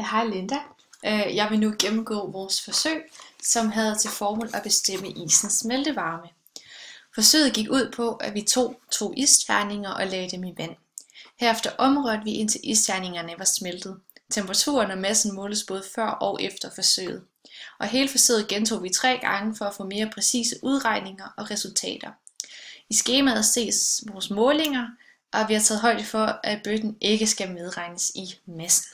Hej Linda. Jeg vil nu gennemgå vores forsøg, som havde til formål at bestemme isens smeltevarme. Forsøget gik ud på, at vi tog 2 isterninger og lagde dem i vand. Herefter omrørte vi indtil isterningerne var smeltet. Temperaturen og massen måles både før og efter forsøget. Og hele forsøget gentog vi 3 gange for at få mere præcise udregninger og resultater. I skemaet ses vores målinger, og vi har taget højde for, at bøtten ikke skal medregnes i massen.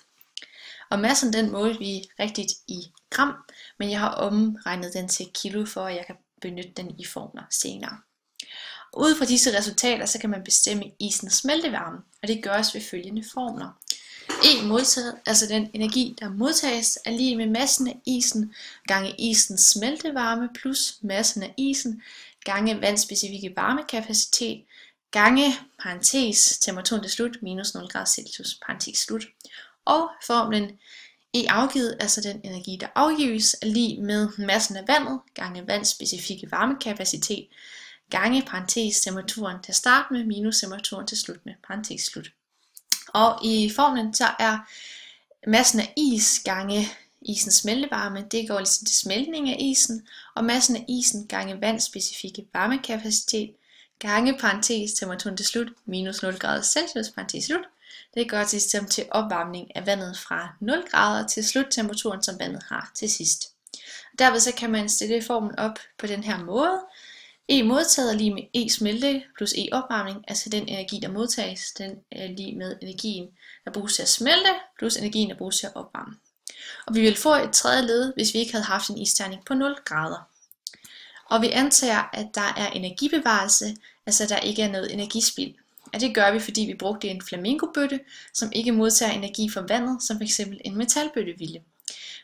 Og massen den målte vi rigtigt i gram, men jeg har omregnet den til kilo, for at jeg kan benytte den i formler senere. Ud fra disse resultater, så kan man bestemme isens smeltevarme, og det gøres ved følgende formler. E modtaget, altså den energi, der modtages, er lige med massen af isen gange isens smeltevarme plus massen af isen gange vandspecifikke varmekapacitet gange parentes temperaturen til slut minus 0 grader Celsius parentes slut. Og formlen E afgivet, altså den energi, der afgives, er lige med massen af vandet gange vandspecifikke varmekapacitet gange parentes temperaturen til start med minus temperaturen til slut med parentes slut. Og i formlen så er massen af is gange isens smeltevarme, det går ligesom til smeltning af isen, og massen af isen gange vandspecifikke varmekapacitet gange parentes temperaturen til slut minus 0 grader Celsius parentes slut. Det går til opvarmning af vandet fra 0 grader til sluttemperaturen, som vandet har til sidst. Derved så kan man stille formen op på den her måde. E modtaget er lige med E smelte plus E opvarmning, altså den energi, der modtages, den er lige med energien, der bruges til at smelte, plus energien, der bruges til at opvarme. Og vi vil få et tredje led, hvis vi ikke havde haft en isterning på 0 grader. Og vi antager, at der er energibevarelse, altså der ikke er noget energispild. Og det gør vi, fordi vi brugte en flamingobøtte, som ikke modtager energi fra vandet, som f.eks. en metalbøtte ville.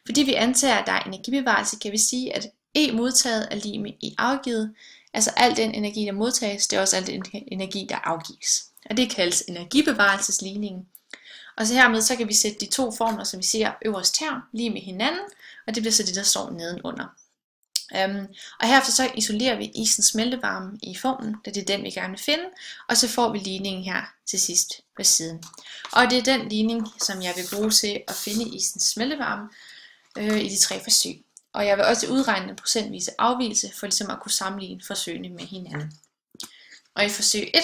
Fordi vi antager, at der er energibevarelse, kan vi sige, at E modtaget er lige med E afgivet. Altså al den energi, der modtages, det er også al den energi, der afgives. Og det kaldes energibevarelsesligningen. Og så hermed så kan vi sætte de to formler, som vi ser øverst her, lige med hinanden, og det bliver så det, der står nedenunder. Og herefter så isolerer vi isens smeltevarme i formlen, da det er den vi gerne vil finde, og så får vi ligningen her til sidst på siden. Og det er den ligning, som jeg vil bruge til at finde isens smeltevarme i de 3 forsøg. Og jeg vil også udregne den procentvise afvigelse, for ligesom at kunne sammenligne forsøgene med hinanden. Og i forsøg 1,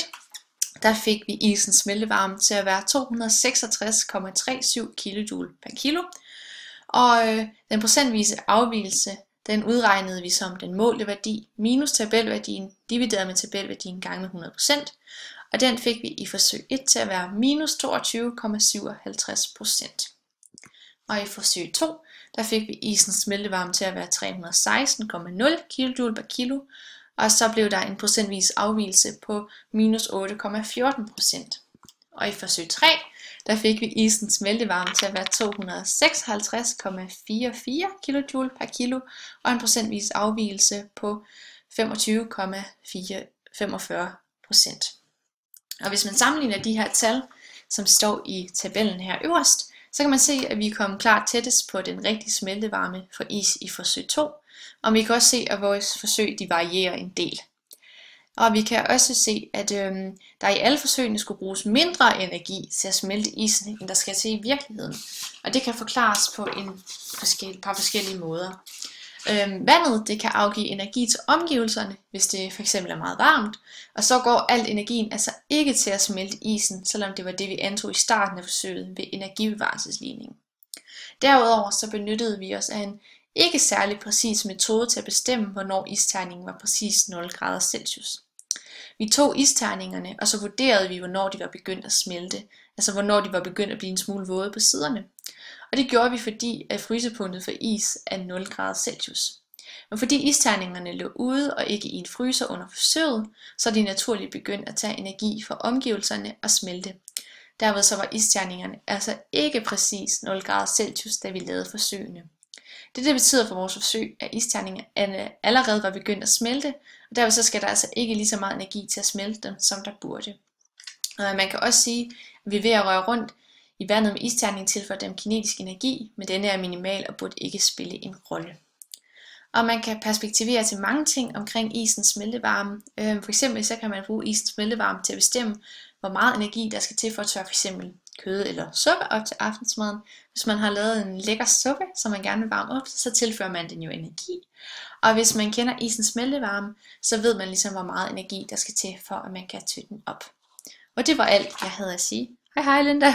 der fik vi isens smeltevarme til at være 266,37 kJ per kilo. Og den procentvise afvigelse, den udregnede vi som den målte værdi minus tabelværdien divideret med tabelværdien gange med 100%. Og den fik vi i forsøg 1 til at være minus 22,57%. Og i forsøg 2, der fik vi isens smeltevarme til at være 316,0 kJ per kilo. Og så blev der en procentvis afvigelse på minus 8,14%. Og i forsøg 3, der fik vi isens smeltevarme til at være 256,44 kJ per kilo, og en procentvis afvigelse på 25,45%. Og hvis man sammenligner de her tal, som står i tabellen her øverst, så kan man se, at vi er kommet klart tættest på den rigtige smeltevarme for is i forsøg 2, og vi kan også se, at vores forsøg de varierer en del. Og vi kan også se, at der i alle forsøgene skulle bruges mindre energi til at smelte isen, end der skal til i virkeligheden. Og det kan forklares på et par forskellige måder. Vandet det kan afgive energi til omgivelserne, hvis det fx er meget varmt, og så går al energien altså ikke til at smelte isen, selvom det var det vi antog i starten af forsøget ved energibevarelsesligningen. Derudover så benyttede vi os af en ikke særlig præcis metode til at bestemme, hvornår isterningen var præcis 0 grader Celsius. Vi tog isterningerne, og så vurderede vi, hvornår de var begyndt at smelte, altså hvornår de var begyndt at blive en smule våde på siderne. Og det gjorde vi, fordi at frysepunktet for is er 0 grader Celsius. Men fordi isterningerne lå ude og ikke i en fryser under forsøget, så er de naturligt begyndt at tage energi fra omgivelserne og smelte. Derved så var isterningerne altså ikke præcis 0 grader Celsius, da vi lavede forsøgene. Det betyder for vores forsøg, at isterningerne allerede var begyndt at smelte, og derved så skal der altså ikke lige så meget energi til at smelte dem, som der burde. Og man kan også sige, at vi ved at røre rundt i vandet med isterningen tilfører dem kinetisk energi, men denne er minimal og burde ikke spille en rolle. Og man kan perspektivere til mange ting omkring isens smeltevarme. For eksempel så kan man bruge isens smeltevarme til at bestemme, hvor meget energi der skal til for at tørre f.eks. kød eller suppe op til aftensmaden. Hvis man har lavet en lækker suppe, som man gerne vil varme op, så tilfører man den jo energi. Og hvis man kender isens smeltevarme, så ved man ligesom, hvor meget energi der skal til, for at man kan tø den op. Og det var alt, jeg havde at sige. Hej hej Linda!